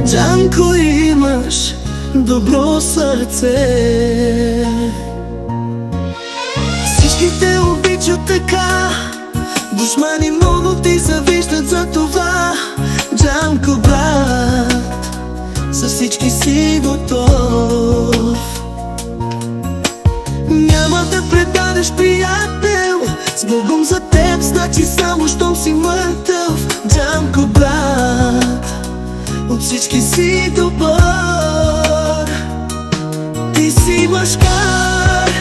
Джанко, имаш добро сърце. Всички те обичат така, душмани много ти завиждат за това. Джанко, брат, за всички си готов. Няма да предадеш, приятел, с Богом за теб, значи само щом си мъртъв. Джанко, брат, от всички си добър. Ти си мъжкар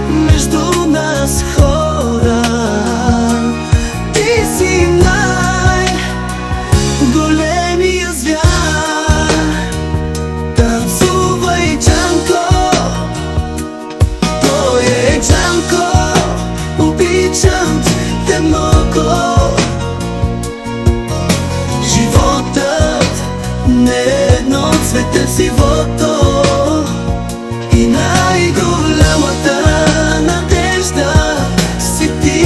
между нас хора. Ти си най-големия звяр. Танцувай, Джанко, той е Джанко. Обичам те много. Животът не е едно, цвете сивото и най-голямата надежда си ти.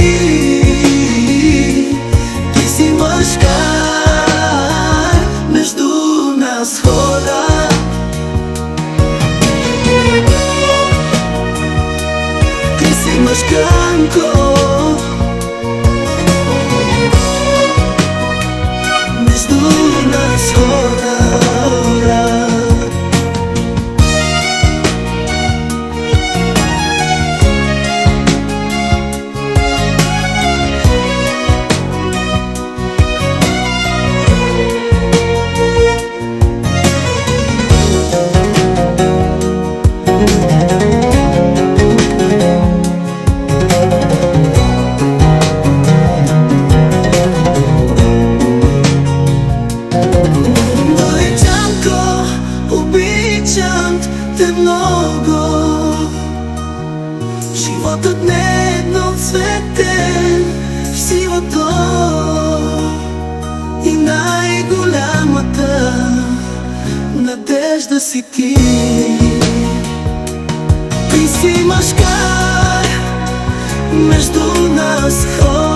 Ти си мъжкар между нас хора. Ти си мъжканко между нас хора. Обичам те много. Животът не е едноцветен, в сивото и най-голямата надежда си ти. Ти си мъжкар между нас хора.